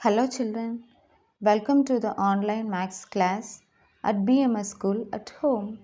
Hello children, welcome to the online maths class at BMS School at home.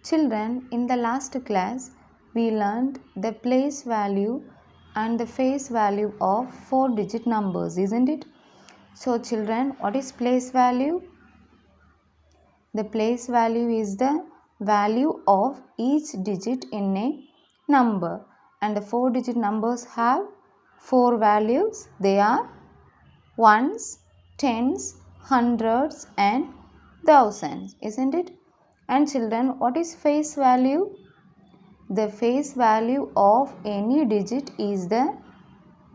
Children, in the last class, we learned the place value and the face value of 4-digit numbers, isn't it? So children, what is place value? The place value is the value of each digit in a number, and the 4-digit numbers have 4 values. They are ones, tens, hundreds and thousands, isn't it? And children, what is face value? The face value of any digit is the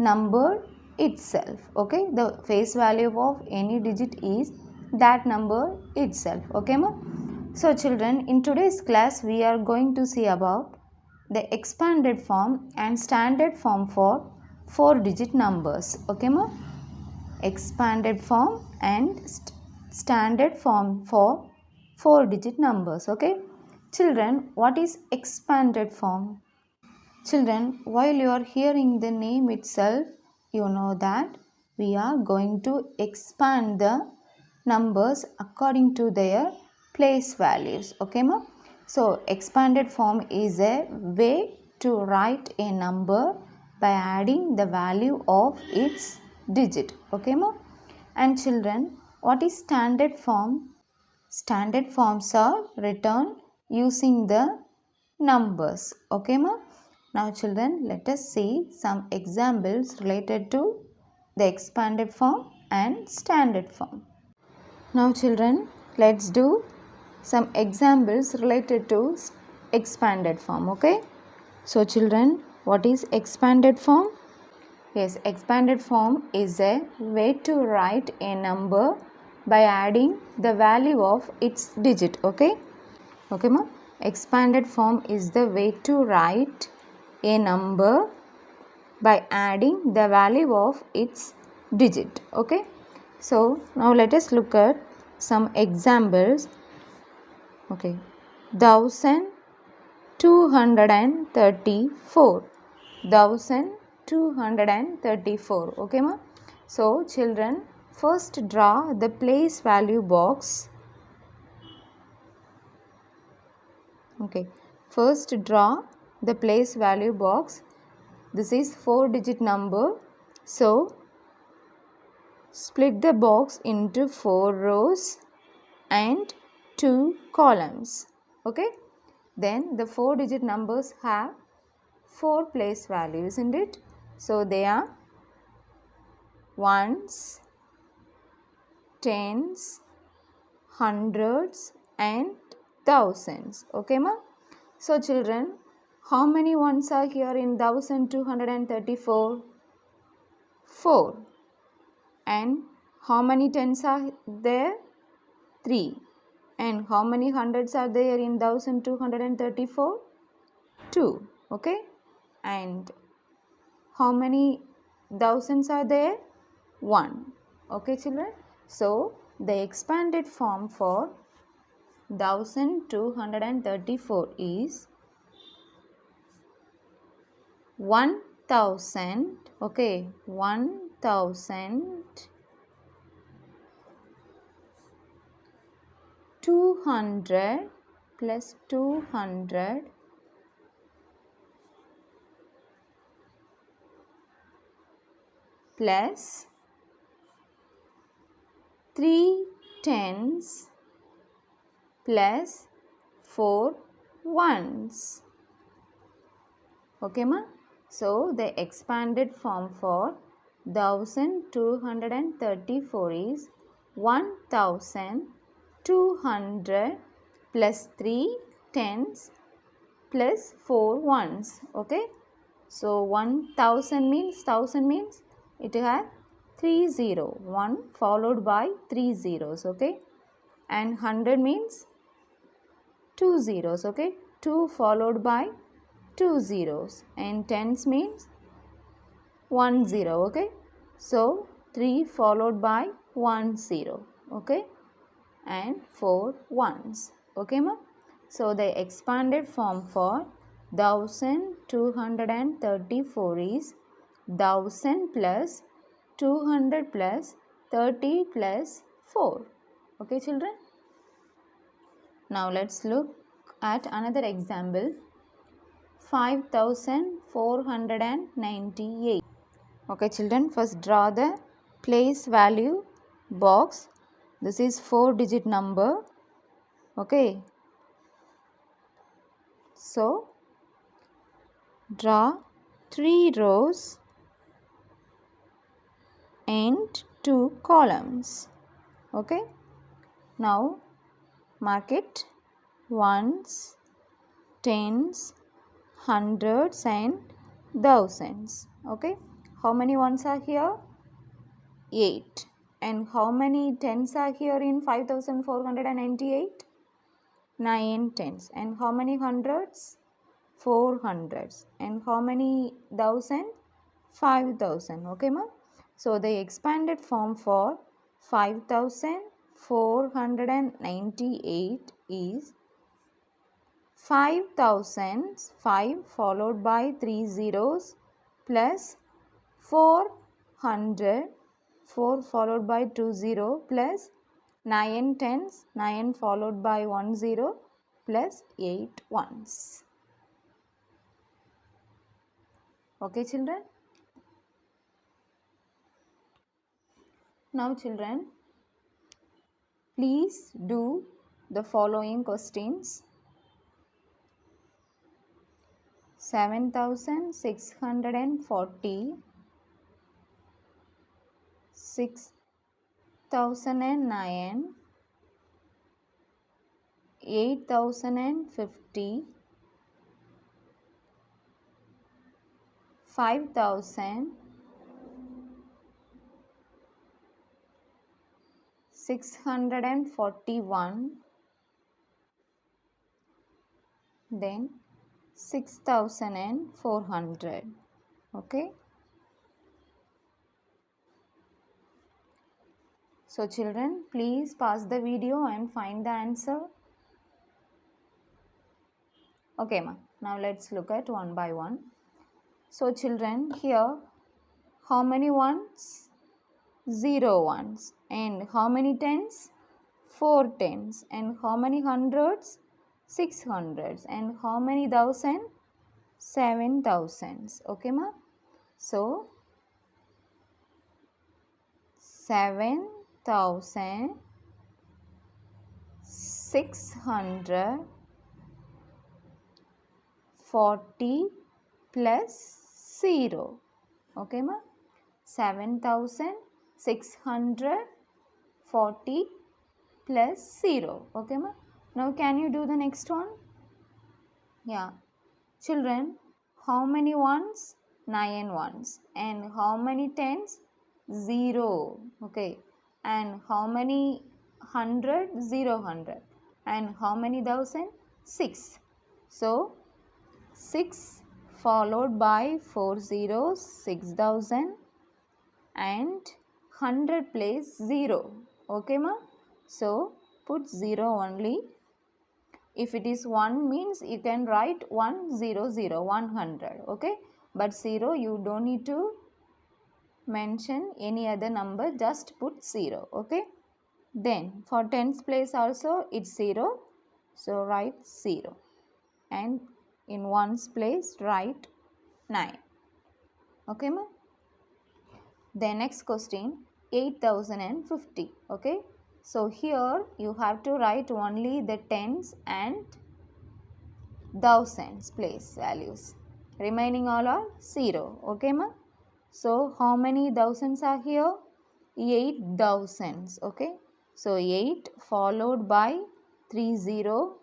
number itself. Okay, the face value of any digit is that number itself. Okay, ma? So children, in today's class we are going to see about the expanded form and standard form for 4-digit numbers. Okay, ma? Expanded form and standard form for 4-digit numbers. Okay, children, what is expanded form? Children, while you are hearing the name itself, you know that we are going to expand the numbers according to their place values. Okay, ma? So expanded form is a way to write a number by adding the value of its digit. Okay, ma? And children, what is standard form? Standard forms are written using the numbers. Okay, ma? Now children, let us see some examples related to the expanded form and standard form. Now children, let's do some examples related to expanded form. Okay, so children, what is expanded form? Yes, expanded form is a way to write a number by adding the value of its digit. Okay, okay ma? Expanded form is the way to write a number by adding the value of its digit. Okay, so now let us look at some examples. Okay, 1234, 1234. Okay ma? So children, first draw the place value box. Okay, first draw the place value box. This is 4-digit number, so split the box into 4 rows and 2 columns. Okay, then the 4-digit numbers have 4 place values, isn't it? So they are ones, tens, hundreds and thousands. Okay ma? So children, how many ones are here in 1234? 4. And how many tens are there? 3. And how many hundreds are there in 1234? 2. Okay, and how many thousands are there? 1. Okay children, so the expanded form for 1234 is 1000. Okay, 1200 plus 200 plus 3 tens plus 4 ones. Okay ma? So the expanded form for 1234 is 1200 plus 3 tens plus 4 ones. Okay, so 1000 means it has 3 0, 1 followed by 3 zeros. Okay, and 100 means 2 zeros. Okay, 2 followed by 2 zeros, and tens means 1 0. Okay, so 3 followed by 1 0. Okay, and 4 ones. Okay ma? So the expanded form for 1234 is 1000 plus 200 plus 30 plus 4. Okay, children? Now let's look at another example. 5498. Okay, children, first draw the place value box. This is 4-digit number. Okay. So draw 3 rows and 2 columns. Okay. Now mark it ones, tens, hundreds and thousands. Okay. How many ones are here? 8. And how many tens are here in 5498? 9 tens. And how many hundreds? 4 hundreds. And how many thousand? 5000. Okay, ma? So the expanded form for 5498 is 5000, 5 followed by 3 zeros plus 400, 4 followed by 2 0 plus 9 tens, 9 followed by 1 0 plus 8 ones. Okay, children? Now, children, please do the following questions. 7640, 6009, 8050, 5000, 641, then 6400. Okay. So children, please pause the video and find the answer. Okay, ma. Now let's look at one by one. So children, here how many ones? 0 ones. And how many tens? 4 tens. And how many hundreds? 6 hundreds. And how many thousand? 7 thousands. Okay, ma? So 7640 plus 0. Okay, ma? 7640 plus 0. Okay, ma? Now can you do the next one? Yeah. Children, how many ones? 9 ones. And how many tens? 0. Okay. And how many hundred? 0 hundred. And how many thousand? 6. So 6 followed by 4 zeros, 6000, and 100 place 0. Okay, ma? So put 0 only. If it is 1 means you can write 100, 100. Okay, but 0 you don't need to mention any other number, just put 0. Okay, then for tens place also it's 0, so write 0, and in ones place write 9. Okay, ma? The next question, 8050. Okay, so here you have to write only the tens and thousands place values. Remaining all are 0. Okay, ma? So how many thousands are here? 8 thousands. Okay, so 8 followed by 3 0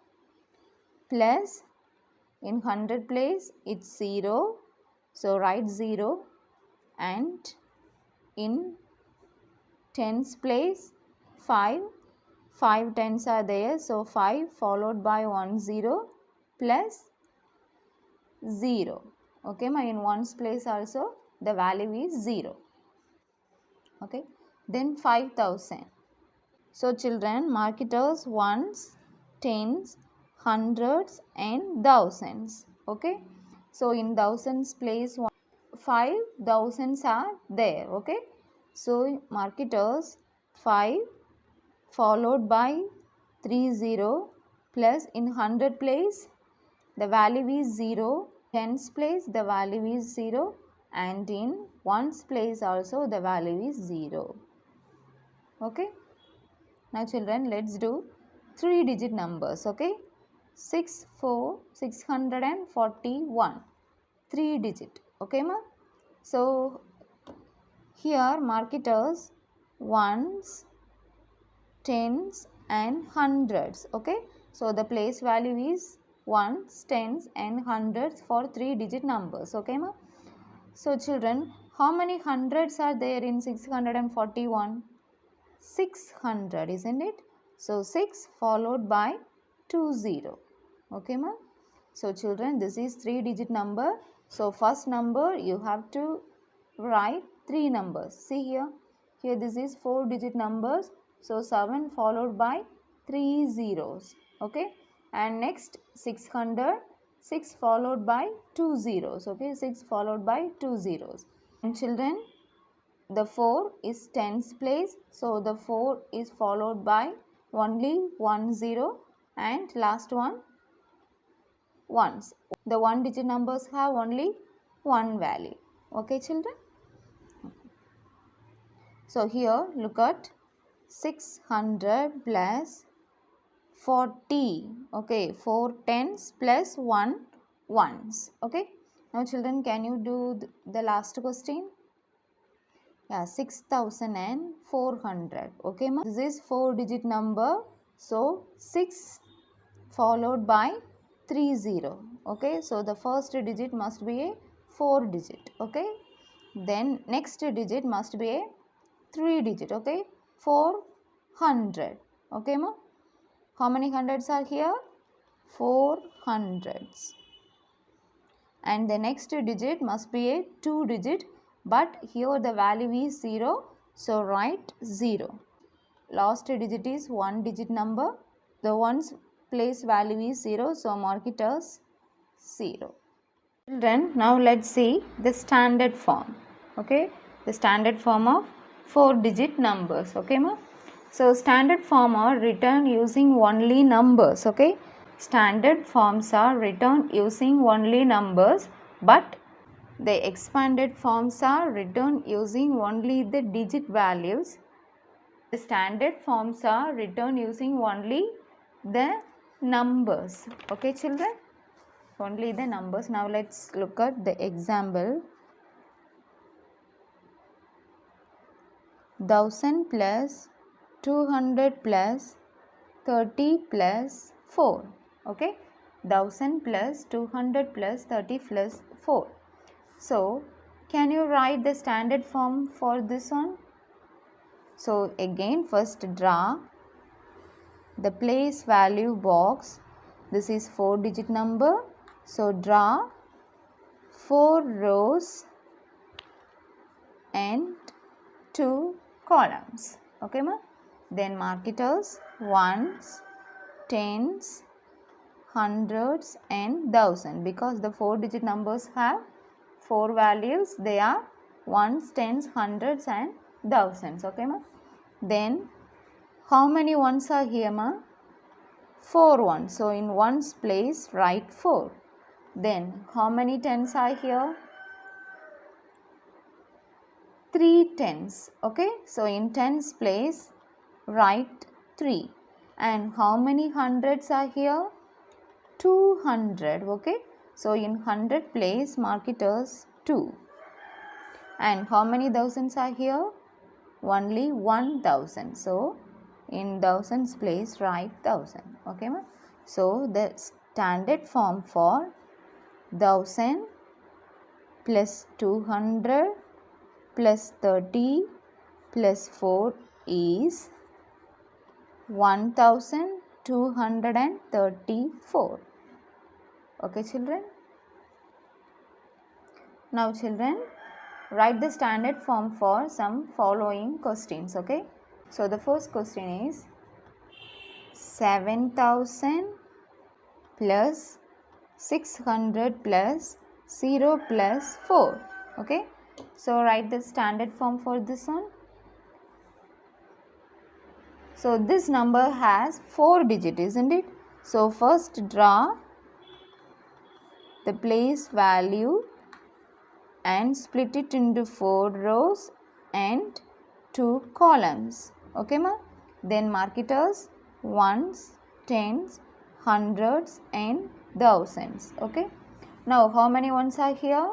plus in 100 place it's 0, so write 0, and in tens place 5 tens are there, so 5 followed by 1 0 plus 0. Okay, my in ones place also the value is 0. Okay, then 5000. So children, mark it as ones, tens, hundreds and thousands. Okay, so in thousands place 5 thousands are there. Okay, so mark it as 5 followed by 30 plus in hundred place the value is 0, tens place the value is 0, and in ones place also the value is 0. Okay, now children, let's do 3 digit numbers. Okay, 641, 3 digit. Okay ma? So here mark it as ones, tens and hundreds. Okay, so the place value is ones, tens and hundreds for 3 digit numbers. Okay ma? So children, how many hundreds are there in 641? 600, isn't it? So 6 followed by 20. Okay ma? So children, this is 3 digit number. So first number you have to write 3 numbers. See here. Here this is 4 digit numbers. So 7 followed by 3 zeros. Okay. And next 600. 6 followed by 2 zeros. Okay. 6 followed by 2 zeros. And children, the 4 is tens place. So the 4 is followed by only 1 0 and last one ones. The 1 digit numbers have only one value. Okay children. So here look at 600 plus 40. Okay, 4 tens plus 1 ones. Okay. Now children, can you do the last question? Yeah, 6400. Okay ma? This is 4 digit number. So 6 followed by 30. Okay, so the first digit must be a 4 digit. Okay, then next digit must be a 3 digit. Okay, 400. Okay ma? How many hundreds are here? 4 hundreds. And the next digit must be a 2 digit, but here the value is 0, so write 0. Last digit is 1 digit number. The ones place value is 0, so mark it as 0. Children, now let's see the standard form. Okay, the standard form of 4 digit numbers. Okay ma? So standard form are written using only numbers. Okay, standard forms are written using only numbers, but the expanded forms are written using only the digit values. The standard forms are written using only the numbers. Okay children, only the numbers. Now let's look at the example. 1000 plus 200 plus 30 plus 4. Okay, 1000 plus 200 plus 30 plus 4. So can you write the standard form for this one? So again, first draw the place value box. This is 4 digit number. So draw 4 rows and 2 columns. Okay ma? Then mark it as ones, tens, hundreds and thousand, because the 4 digit numbers have 4 values. They are ones, tens, hundreds and thousands. Okay ma? Then how many ones are here ma? 4 ones. So in ones place write 4. Then how many tens are here? 3 tens. Okay, so in tens place write 3. And how many hundreds are here? 200. Okay, so in 100 place mark it as 2. And how many thousands are here? Only 1000. So in thousands place write 1000. Okay ma? So the standard form for 1000 plus 200 plus 30 plus 4 is 1234. Okay children. Now children, write the standard form for some following questions. Okay, so the first question is 7000 plus 600 plus 0 plus 4. Okay, so write the standard form for this one. So this number has 4 digits, isn't it? So first draw the place value and split it into 4 rows and 2 columns. Okay ma? Then mark it as ones, tens, hundreds and thousands. Okay. Now how many ones are here?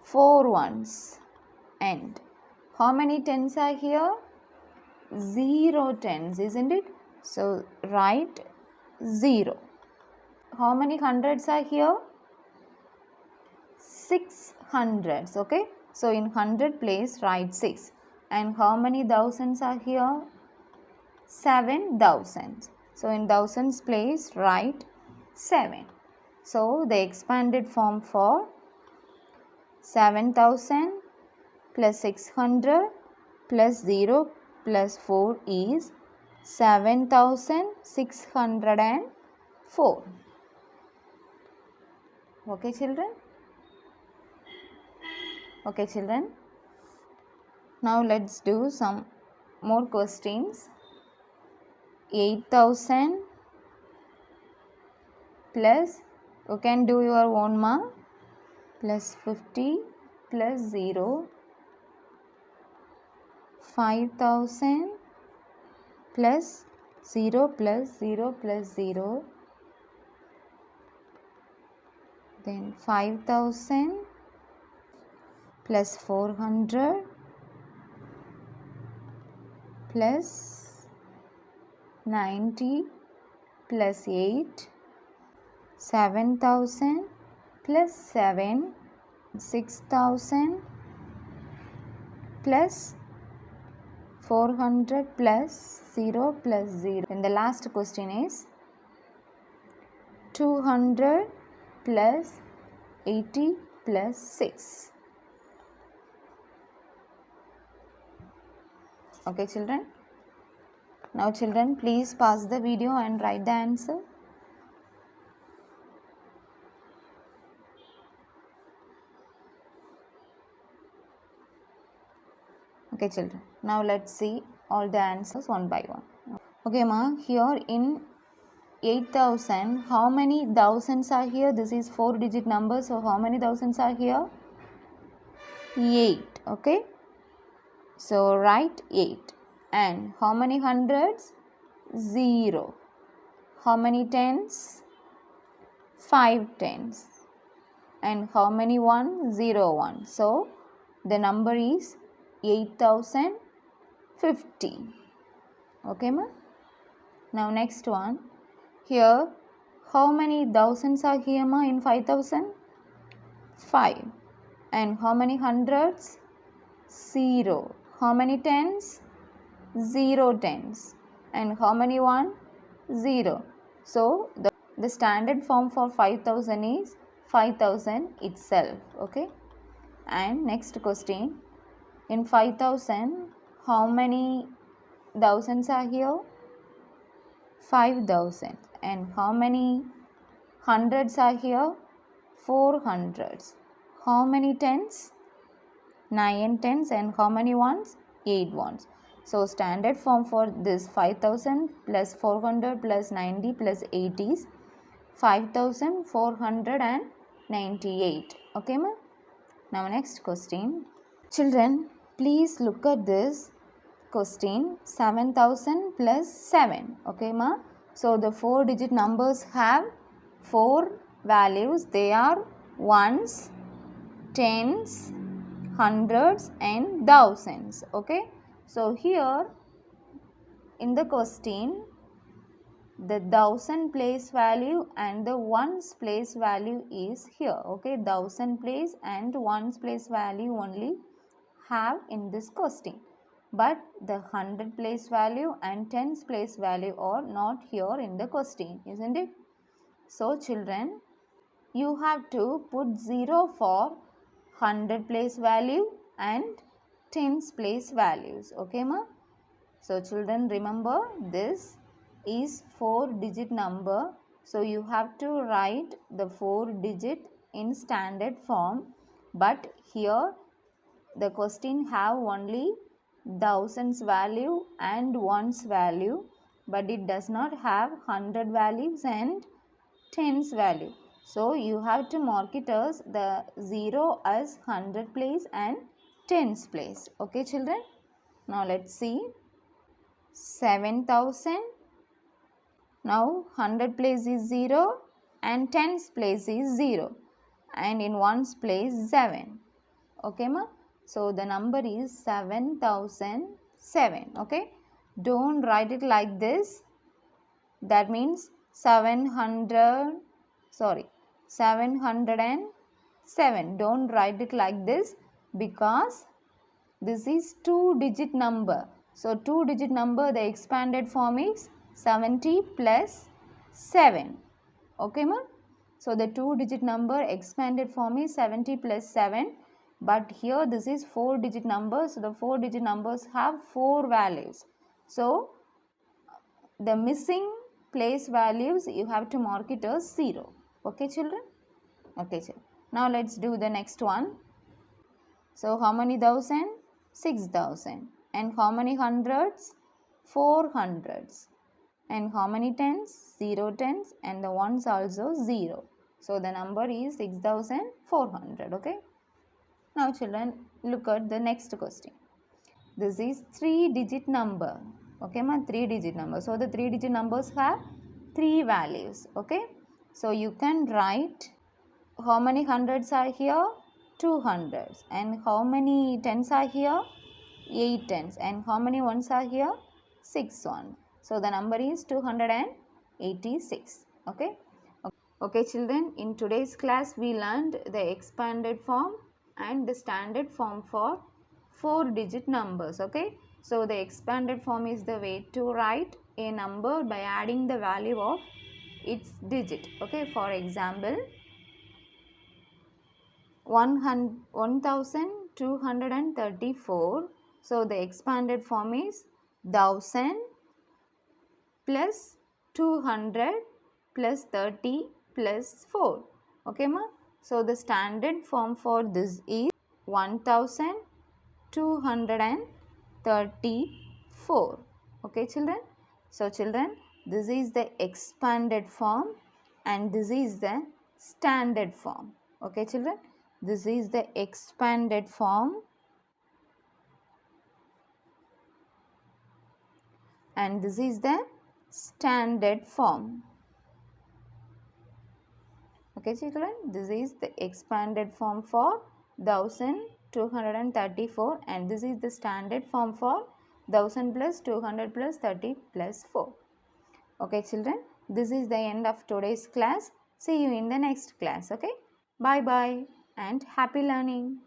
4 ones. And how many tens are here? 0 tens, isn't it? So write 0. How many hundreds are here? 6 hundreds. Okay, so in 100 place write 6. And how many thousands are here? 7,000. So in thousands place write 7. So the expanded form for 7,000 plus 600 plus 0 plus 4 is 7,604. Okay children? Okay children, now let's do some more questions. 8,000 plus, you can do your own ma, plus 50 plus 0, 5,000 plus 0 plus 0 plus 0, then 5,000 plus 400 plus 90 plus 8, 7,000 plus 7, 6,000 plus 400 plus 0 plus 0. And the last question is 200 plus 80 plus 6. Okay children. Now children, please pause the video and write the answer. Okay children, now let's see all the answers one by one. Okay ma, here in 8,000, how many thousands are here? This is 4 digit number, so how many thousands are here? 8. Okay, so write 8. And how many hundreds? 0. How many tens? 5 tens. And how many 1? 0 1. So the number is 8,050. Okay ma? Now next one. Here how many thousands are here ma in 5,000? 5. And how many hundreds? 0. How many tens? 0 tens. And how many 1? 0. So the standard form for 5,000 is 5,000 itself. Okay. And next question. In 5,000, how many thousands are here? 5,000. And how many hundreds are here? 4 hundreds. How many tens? 9 tens. And how many ones? 8 ones. So standard form for this 5,000 plus 400 plus 90 plus 8 is 5,498. Okay ma? Now next question. Children, please look at this question. 7,000 plus 7. Okay ma? So the 4 digit numbers have 4 values. They are ones, tens, hundreds and thousands. Okay. So here in the question, the thousand place value and the ones place value is here. Okay, thousand place and ones place value only have in this question, but the 100 place value and tens place value are not here in the question, isn't it? So children, you have to put 0 for 100 place value and tens place values. Okay ma? So children, remember this is 4 digit number, So you have to write the 4-digit in standard form, but here the question have only thousands value and ones value, but it does not have 100 values and tens value. So you have to mark it as the 0 as 100 place and tens place. Okay children, now let's see 7,000. Now 100 place is 0 and tens place is 0 and in ones place 7. Okay ma? So the number is 7007. Okay, don't write it like this. That means 707. Don't write it like this because this is 2-digit number. So 2-digit number, the expanded form is 70 plus 7. Okay ma? So the 2-digit number expanded form is 70 plus 7. But here this is 4-digit number. So the 4-digit numbers have 4 values. So the missing place values you have to mark it as 0. Okay children? Okay children. Now let's do the next one. So how many thousand? 6,000. And how many hundreds? 4 hundreds. And how many tens? 0 tens, and the ones also 0. So the number is 6,400. Okay. Now children, look at the next question. This is 3-digit number. Okay ma, 3-digit number. So the 3-digit numbers have 3 values. Okay. So you can write how many hundreds are here? 2 hundreds. And how many tens are here? 8 tens. And how many ones are here? 6 ones. So the number is 286. Okay. Okay children, in today's class we learned the expanded form and the standard form for 4-digit numbers. Okay. So the expanded form is the way to write a number by adding the value of its digit. Okay. For example, 1234. So the expanded form is 1000 plus 200 plus 30 plus 4. Okay ma? So the standard form for this is 1234. Okay children? So children, this is the expanded form and this is the standard form. Okay children? This is the expanded form and this is the standard form. Okay children, this is the expanded form for 1234 and this is the standard form for 1000 plus 200 plus 30 plus 4. Okay children, this is the end of today's class. See you in the next class. Okay, bye bye and happy learning.